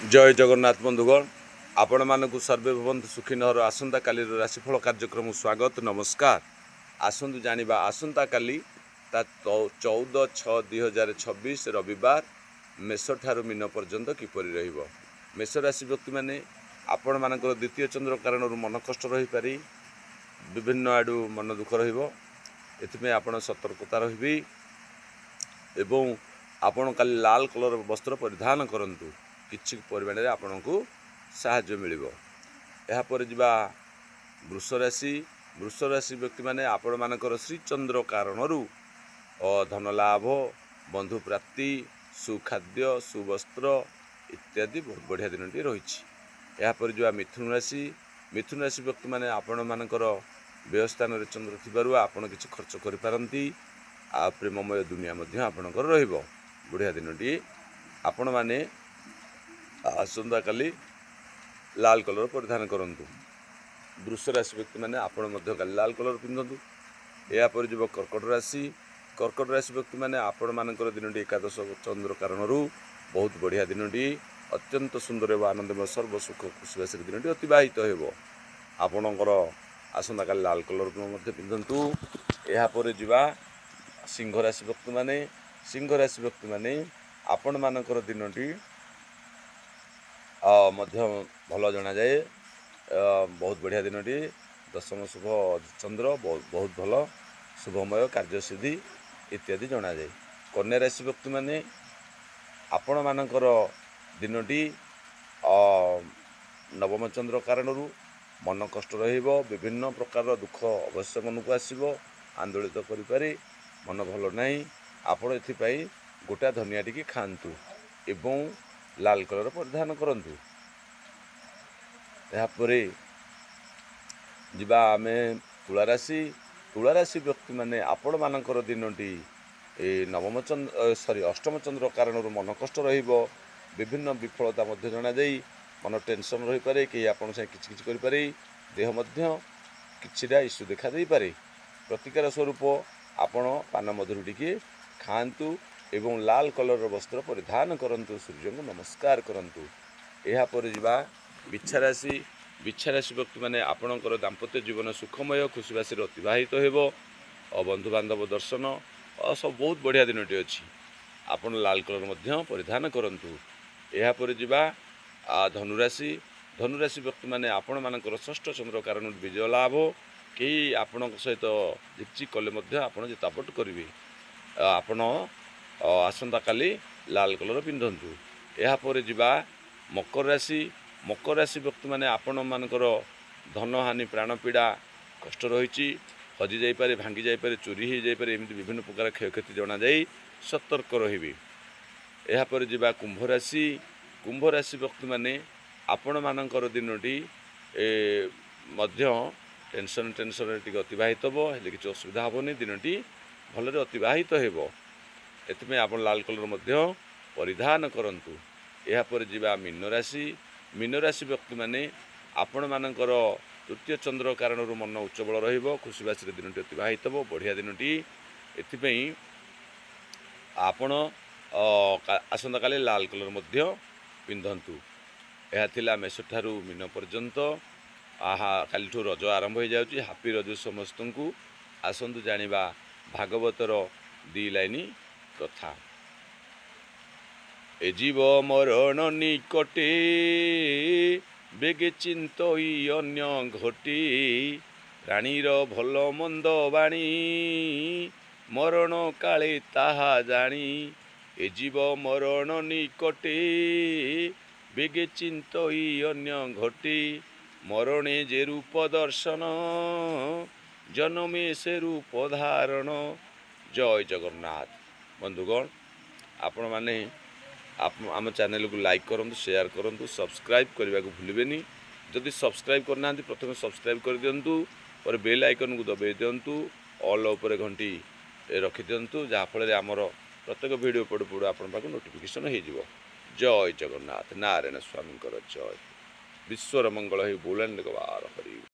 जय जगन्नाथ बंधुगण आपण मानक सर्वे भवन्तु सुखिनहर आसंता काली राशिफल कार्यक्रम स्वागत नमस्कार। आसतु जानिबा आसंता काली 14/6/2026 रविवार मेष ठारू मीन पर्यंत किपरि रहिबो। मेष राशि व्यक्ति माने आपण मानकर द्वितीय चंद्र कारण मन कष्ट रही पारि विभिन्न आडू मन दुख रहिबो। एथिमे आपण सतर्कता रहिबी एवं आपण काली लाल कलर वस्त्र परिधान करंतु किछि परिमाण रे आपन को साहाय्य मिलिबो। एहा पर जिबा वृष राशि व्यक्ति माने आपण मानकर श्री चंद्र कारणरू धन लाभ बंधु प्राप्ति सुखाद्य सुवस्त्र इत्यादि बहुत बढ़िया दिनटी रही। एहा पर जिबा मिथुन राशि व्यक्ति माने आपण मानकर व्यवस्थान रे चंद्र थिबारु आपण किछि खर्च करि पारंती आ प्रेममय दुनिया मध्य आपणकर रहिबो। बढ़िया दिनटी आपण माने आसंता काली लाल कलर परिधान करंतु। वृष राशि व्यक्ति माने आपण मध्य काली लाल कलर पिंधंतु। या पर जीव कर्कट राशि व्यक्ति माने आपण मानकर दिनटी एकादश चंद्र कारणरू बहुत बढ़िया दिनटी अत्यंत सुंदर एवं आनंदमय सर्व सुख खुशी दिनटी अतिबाहित हेबो। आपणकर आसंता काली लाल कलर मध्य पिंधंतु। या पर जीवा सिंह राशि व्यक्ति माने आपण मानकर दिनटी मध्य भल जना जाए बहुत बढ़िया दिनटी दशम शुभ चंद्र बहुत भल शुभमय कार्यसिद्धि इत्यादि जना जाए। कन्या राशि व्यक्ति माने आपण मानकर दिनटी नवम चंद्र कारणरू मन कष्ट रहिबो। विभिन्न प्रकार दुख अवश्य मन को आसीबो आंदोलित करि पारे मन भल नाही। आपण एथिपाई गोटा धनिया टिके खांतु एवं लाल कलर परिधान करंतु। यापरे जिबा आमे तुला राशि व्यक्ति माने आपण मानकर दिनटी अष्टम चंद्र कारणरू मन कष्ट रहिबो। विभिन्न विफलता मध्य जना जाई मन टेंशन रही पारे कि आपण से किछि करि पारे देह मध्य किछिटा इश्यू देखा देई पारे। प्रतिकार स्वरूप आपण पान मधुरी टिके खांतु एवं लाल कलर वस्त्र परिधान करंतु सूर्य को नमस्कार करंतु। एहा पर जिबा बिच्छा राशि व्यक्ति माने आपणकर दाम्पत्य जीवन सुखमय खुशीबासी अतिबाहित हेबो। बंधु बांधव दर्शन सब बहुत बढ़िया दिनटी अछि। आपण लाल कलर मध्य परिधान करंतु। एहा पर जिबा धनुराशि व्यक्ति माने आपण मानकर षष्ठ चंद्र कारण विजय लाभ कई आपण सहित जिक्ची कले मध्य आपण जितापट करिवे। आपण आसंता काली लाल कलर पिंधंतु। एहा पर जिबा मकर राशि व्यक्ति माने आपण मानकर धन हानि प्राण पीड़ा कष्ट रही हजि जाई पारे भांगी जाई पारे चोरी हो जाई पारे एमती विभिन्न प्रकार क्षयक्षति जना जाई सतर्क रहिबे। एहा पर जिबा कुंभ राशि व्यक्ति माने आपण मानकर दिनटी मध्य टेंशन टिके अतिबाहित हो हेले किछि असुविधा हेबोनी दिनटी भलरे अतिबाहित हेबो। एतमे आपण लाल कलर मध्य परिधान करंतु। एहा पर जिबा मीन राशि व्यक्ति माने आपण मानकर तृतीय चंद्र कारणरू मन उच्चबल रहिबो खुशीबासी दिनटी अतिबाहित हो बढ़िया दिनटी। एथिपई आपण आसंता काली लाल कलर मध्य पिंधंतु। एहा थिला मेष ठारू मीन पर्यंत काली ठू रज आरंभ हो जाउची। हैप्पी रज समस्तंकु। आसंतु जानिबा भागवतर 2 लाइन कथा। ए जीव मरण निकटे बेगे चिंतई अन्य घटी राणीर भल मंद बाणी मरण काले ताहा जानी। ए जीव मरण निकटे बेगे चिंतई अन्य घटी मरणे जे रूप दर्शन जन्मे से रूप धारण। जय जगन्नाथ बंधुगण आपण माने आम चैनल को लाइक करंतु शेयर करंतु सब्सक्राइब करने को भूलिबेनी। जदि सब्सक्राइब करना प्रथम सब्सक्राइब कर दियंतु और बेल आइकन को दबाई दियंतु ऑल ऊपर घंटी रखि दियंतु जहाँ फल आमर प्रत्येक वीडियो पड़ू पड़ू आपण पाक नोटिफिकेशन हो जिवो। जय जगन्नाथ नारायण स्वामी जय। विश्वर मंगल हे बोलंड गवार हरि।